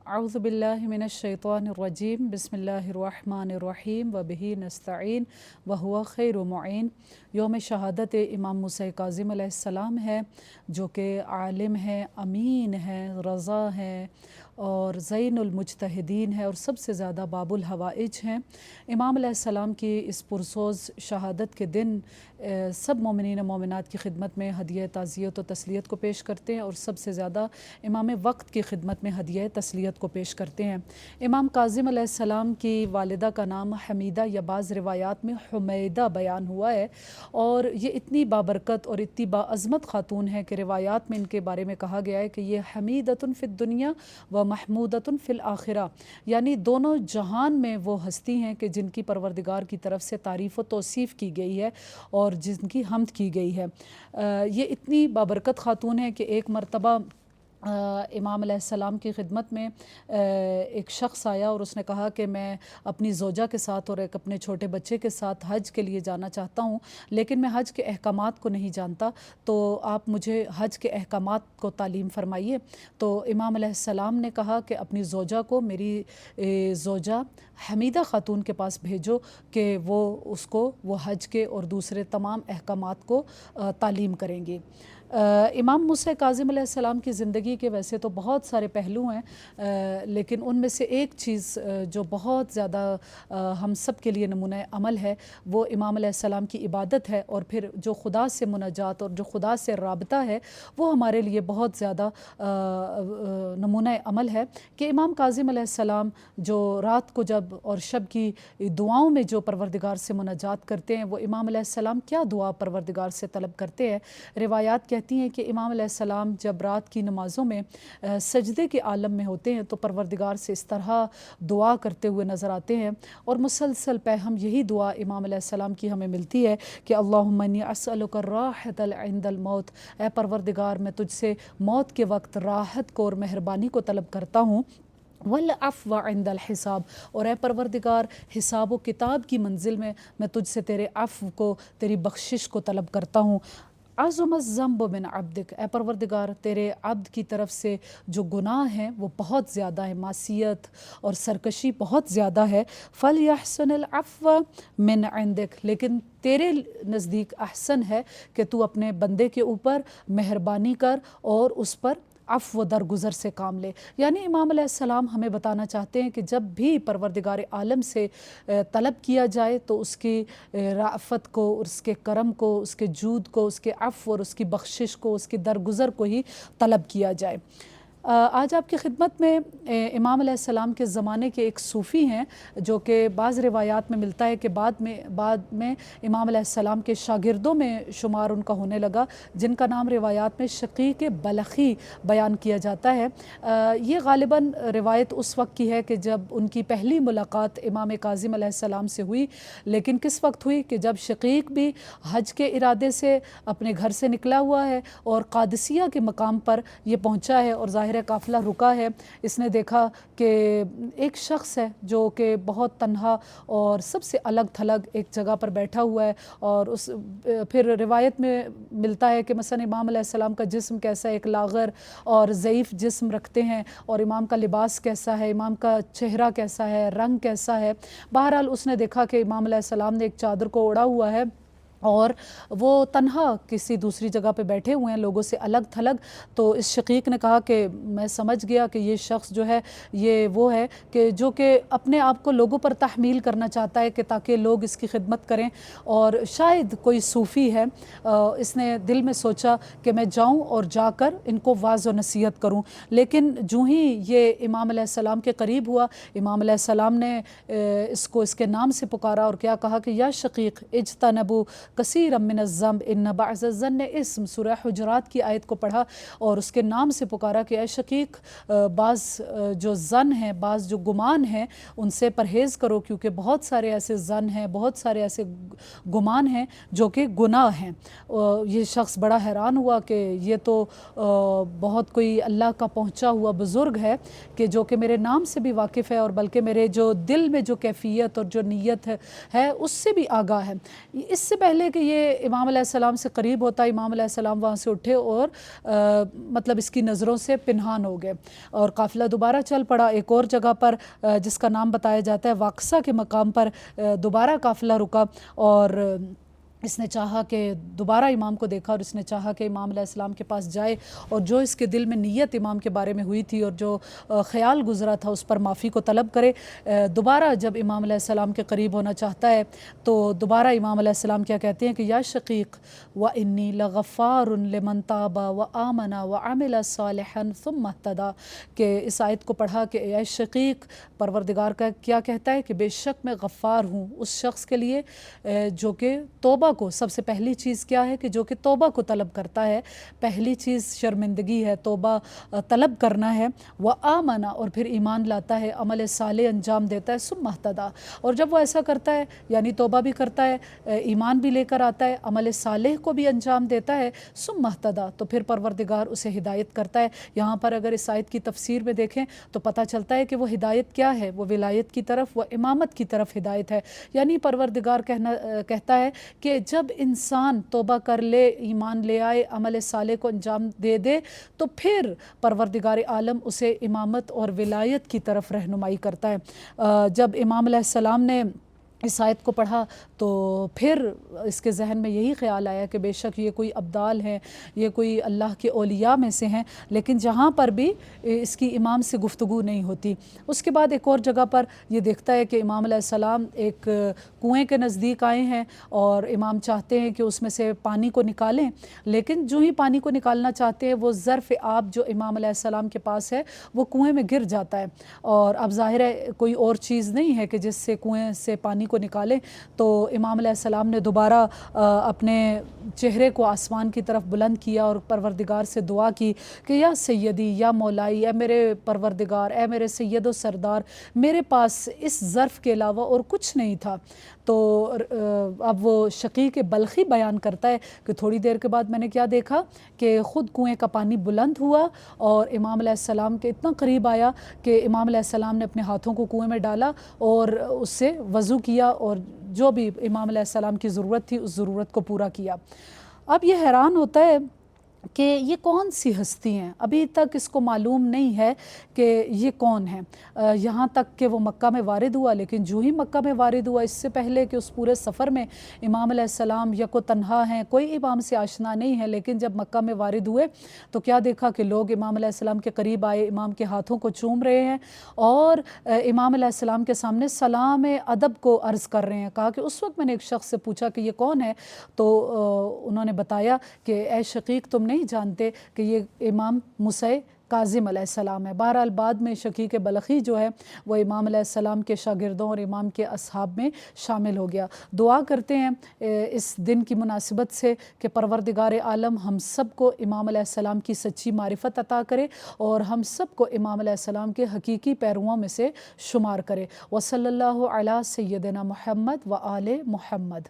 अऊज़ु बिल्लाहि मिनश शैतानिर रजीम बिस्मिल्लाहिर रहमानिर रहीम व बिही नस्तईन व हुवा खैरुल मुईन। यौम शहादत इमाम मूसा काज़िम अलैहिस्सलाम है, जो कि आलिम हैं, अमीन हैं, रज़ा हैं और ज़ैनुल मुज्तहिदीन है और सबसे ज़्यादा बाबुल हवाइज हैं। इमाम अलैहिस्सलाम की इस पुरसोज़ शहादत के दिन सब मोमिनीन मोमिनात की खिदमत में हदिया ताज़ियत व तस्लियत को पेश करते हैं और सबसे ज़्यादा इमाम वक्त की खिदमत में हदिया तस्लियत को पेश करते हैं। इमाम काज़िम अलैहिस्सलाम की वालिदा का नाम हमीदा या बाज़ रिवायात में हुमैदा बयान हुआ है और ये इतनी बाबरकत और इतनी बाअज़मत ख़ातून है कि रिवायात में इनके बारे में कहा गया है कि ये हमीदतुन फ़िद दुनिया व महमूदतुन फ़िल आखिरा, यानी दोनों जहान में वो हस्ती हैं कि जिनकी परवरदिगार की तरफ से तारीफ़ व तौसीफ़ की गई है और जिनकी हम्द की गई है। ये इतनी बाबरकत ख़ातून है कि एक मरतबा इमाम अलैहिस्सलाम की खिदमत में एक शख्स आया और उसने कहा कि मैं अपनी ज़ौजा के साथ और एक अपने छोटे बच्चे के साथ हज के लिए जाना चाहता हूँ, लेकिन मैं हज के अहकामात को नहीं जानता, तो आप मुझे हज के अहकामात को तालीम फ़रमाइए। तो इमाम अलैहिस्सलाम ने कहा कि अपनी ज़ौजा को मेरी ज़ौजा हमीदा ख़ातून के पास भेजो कि वो हज के और दूसरे तमाम अहकामात को तालीम करेंगी। इमाम मूसा काज़िम अलैहिस्सलाम की ज़िंदगी के वैसे तो बहुत सारे पहलू हैं, लेकिन उनमें से एक चीज़ जो बहुत ज़्यादा हम सब के लिए नमूना अमल है, वो इमाम अलैहिस्सलाम की इबादत है और फिर जो खुदा से मुनाजात और जो खुदा से राबता है, वो हमारे लिए बहुत ज़्यादा नमूना अमल है कि इमाम काज़िम अलैहिस्सलाम जो रात को जब और शब की दुआओं में जो परवरदिगार से मुनाजात करते हैं, वो इमाम अलैहिस्सलाम क्या दुआ परवरदिगार से तलब करते हैं। रिवायात कहती हैं कि इमाम अलैहिस्सलाम जब रात की नमाज़ों में सजदे के आलम में होते हैं तो परवरदिगार से इस तरह दुआ करते हुए नज़र आते हैं और मुसलसल पैहम यही दुआ इमाम अलैहिस्सलाम की हमें मिलती है कि अल्लाहुम्मा इन्नी अस्अलुका राहतल इंदल मौत, ऐ परवरदिगार मैं तुझसे मौत के वक्त राहत को और मेहरबानी को तलब करता हूँ, वल अफ़्व इंदल हिसाब, और ए परवरदिगार हिसाब व किताब की मंजिल में मैं तुझसे तेरे अफ़्व को, तेरी बख्शिश को तलब करता हूँ। अज़्ज़म्ब मिन अब्दिक, ए परवरदिगार तेरे अब्द की तरफ से जो गुनाह हैं वो बहुत ज़्यादा है, मासियत और सरकशी बहुत ज़्यादा है। फ़ल यहसनुल अफ़्व मिन इंदिक, लेकिन तेरे नज़दीक अहसन है कि तू अपने बंदे के ऊपर मेहरबानी कर और उस पर अफ़्व दरगुज़र से काम ले। यानी इमाम अलैहिस्सलाम हमें बताना चाहते हैं कि जब भी परवरदिगार आलम से तलब किया जाए तो उसकी राफ़त को, उसके करम को, उसके जूद को, उसके अफ़्व और उसकी बख्शिश को, उसकी दरगुज़र को ही तलब किया जाए। आज आपकी खिदमत में इमाम अलैहिस्सलाम के ज़माने के एक सूफ़ी हैं, जो कि बाज़ रिवायात में मिलता है कि बाद में इमाम अलैहिस्सलाम के शागिर्दों में शुमार उनका होने लगा, जिनका नाम रिवायात में शकीक बलखी बयान किया जाता है। ये ग़ालिबन रिवायत उस वक्त की है कि जब उनकी पहली मुलाकात इमाम काज़िम अलैहिस्सलाम से हुई, लेकिन किस वक्त हुई कि जब शकीक भी हज के इरादे से अपने घर से निकला हुआ है और कादसिया के मकाम पर ये पहुँचा है और ज़ाहिर काफ़िला रुका है। इसने देखा कि एक शख्स है जो कि बहुत तन्हा और सबसे अलग थलग एक जगह पर बैठा हुआ है, और फिर रिवायत में मिलता है कि मसलन इमाम अलैहिस्सलाम का जिस्म कैसा है, एक लागर और ज़ईफ़ जिस्म रखते हैं, और इमाम का लिबास कैसा है, इमाम का चेहरा कैसा है, रंग कैसा है। बहरहाल उसने देखा कि इमाम अलैहिस्सलाम ने एक चादर को ओढ़ा हुआ है और वो तन्हा किसी दूसरी जगह पे बैठे हुए हैं, लोगों से अलग थलग। तो इस शकीक ने कहा कि मैं समझ गया कि ये शख्स जो है ये वो है कि जो कि अपने आप को लोगों पर तहमील करना चाहता है कि ताकि लोग इसकी खिदमत करें, और शायद कोई सूफ़ी है। इसने दिल में सोचा कि मैं जाऊँ और जाकर इनको वाज़ व नसीहत करूँ। लेकिन जो ही ये इमाम अलैहिस्सलाम के करीब हुआ, इमाम अलैहिस्सलाम ने इसको इसके नाम से पुकारा और क्या कहा कि या शकीक इज्तनबू कसीरम मिनज़्ज़म्ब इन्न बअज़-ज़न्न इस्म, सूरह हुजरात की आयत को पढ़ा और उसके नाम से पुकारा कि ऐ शकीक बाज़ जो ज़न हैं, बाज़ जो गुमान हैं, उनसे परहेज़ करो, क्योंकि बहुत सारे ऐसे ज़न हैं, बहुत सारे ऐसे गुमान हैं जो कि गुनाह हैं। ये शख्स बड़ा हैरान हुआ कि ये तो बहुत कोई अल्लाह का पहुँचा हुआ बुज़ुर्ग है कि जो कि मेरे नाम से भी वाकिफ़ है और बल्कि मेरे जो दिल में जो कैफ़ियत और जो नीयत है उससे भी आगाह है। इससे पहले ہے کہ یہ امام علیہ السلام سے قریب ہوتا ہے، امام علیہ السلام وہاں سے اٹھے اور مطلب اس کی نظروں سے پنہان ہو گئے، اور قافلہ دوبارہ چل پڑا ایک اور جگہ پر جس کا نام بتایا جاتا ہے واقصہ کے مقام پر دوبارہ قافلہ رکا، اور اس نے چاہا کہ دوبارہ امام کو دیکھا اور اس نے چاہا کہ امام علیہ السلام کے پاس جائے اور جو اس کے دل میں نیت امام کے بارے میں ہوئی تھی اور جو خیال گزرا تھا اس پر معافی کو طلب کرے۔ دوبارہ جب امام علیہ السلام کے قریب ہونا چاہتا ہے تو دوبارہ امام علیہ السلام کیا کہتے ہیں کہ یا شقیق وَإِنِّي لَغَفَّارٌ لِمَنْ تَابَ وَآمَنَ وَعَمِلَ صَالِحًا ثُمَّ اهْتَدَى، کہ اس آیت کو پڑھا کہ اے شقیق، پروردگار کا کیا کہتا ہے کہ بے شک میں غفار ہوں اس شخص کے لیے جو کہ توبہ کو، سب سے پہلی چیز کیا ہے کہ جو کہ توبہ کو طلب کرتا ہے، پہلی چیز شرمندگی ہے، توبہ طلب کرنا ہے، وآمن، اور پھر ایمان لاتا ہے، عمل صالح انجام دیتا ہے، ثم اہتدی، اور جب وہ ایسا کرتا ہے یعنی توبہ بھی کرتا ہے، ایمان بھی لے کر آتا ہے، عمل صالح کو بھی انجام دیتا ہے، ثم اہتدی، تو پھر پروردگار اسے ہدایت کرتا ہے۔ یہاں پر اگر اس آیت کی تفسیر میں دیکھیں تو پتہ چلتا ہے کہ وہ ہدایت کیا ہے، وہ ولایت کی طرف، وہ امامت کی طرف ہدایت ہے، یعنی پروردگار کہتا ہے کہ جب انسان توبہ کر لے، ایمان لے آئے، عمل صالح کو انجام دے دے، تو پھر پروردگار عالم اسے امامت اور ولایت کی طرف رہنمائی کرتا ہے۔ جب امام علیہ السلام نے اس آیت کو پڑھا تو پھر اس کے ذہن میں یہی خیال آیا کہ بے شک یہ کوئی ابدال ہیں، یہ کوئی اللہ کے اولیاء میں سے ہیں، لیکن جہاں پر بھی اس کی امام سے گفتگو نہیں ہوتی۔ اس کے بعد ایک اور جگہ پر یہ دیکھتا ہے کہ امام علیہ السلام ایک کنویں کے نزدیک آئے ہیں اور امام چاہتے ہیں کہ اس میں سے پانی کو نکالیں، لیکن جو ہی پانی کو نکالنا چاہتے ہیں وہ ظرف آب جو امام علیہ السلام کے پاس ہے وہ کنویں میں گر جاتا ہے، اور اب ظاہر ہے کوئی اور چیز نہیں ہے کہ جس سے کنویں سے پانی کو نکالیں، تو امام علیہ السلام نے دوبارہ اپنے چہرے کو آسمان کی طرف بلند کیا اور پروردگار سے دعا کی کہ یا سیدی، یا مولائی، اے میرے پروردگار، اے میرے سید و سردار، میرے پاس اس ظرف کے علاوہ اور کچھ نہیں تھا۔ تو اب وہ شقیق بلخی بیان کرتا ہے کہ تھوڑی دیر کے بعد میں نے کیا دیکھا کہ خود کنویں کا پانی بلند ہوا اور امام علیہ السلام کے اتنا قریب آیا کہ امام علیہ السلام نے اپنے ہاتھوں کو کنویں میں ڈالا اور اس سے وضو کیا اور جو بھی امام علیہ السلام کی ضرورت تھی اس ضرورت کو پورا کیا۔ اب یہ حیران ہوتا ہے کہ یہ کون سی ہستی ہیں، ابھی تک اس کو معلوم نہیں ہے کہ یہ کون ہیں، یہاں تک کہ وہ مکہ میں وارد ہوا، لیکن جو ہی مکہ میں وارد ہوا، اس سے پہلے کہ اس پورے سفر میں امام علیہ السلام یک و تنہا ہیں، کوئی امام سے آشنا نہیں ہے، لیکن جب مکہ میں وارد ہوئے تو کیا دیکھا کہ لوگ امام علیہ السلام کے قریب آئے، امام کے ہاتھوں کو چوم رہے ہیں اور امام علیہ السلام کے سامنے سلام ادب کو عرض کر رہے ہیں۔ کہا کہ اس وقت میں نے ایک شخص سے پوچھا کہ یہ کون ہے، تو انہوں نے بتایا کہ اے شقیق، تم نہیں جانتے کہ یہ امام موسیٰ کاظم علیہ السلام ہے۔ بہرحال بعد میں شقیق بلخی جو ہے وہ امام علیہ السلام کے شاگردوں اور امام کے اصحاب میں شامل ہو گیا۔ دعا کرتے ہیں اس دن کی مناسبت سے کہ پروردگار عالم ہم سب کو امام علیہ السلام کی سچی معرفت عطا کرے اور ہم سب کو امام علیہ السلام کے حقیقی پیرووں میں سے شمار کرے۔ وصلی اللہ علی سیدنا محمد و آل محمد۔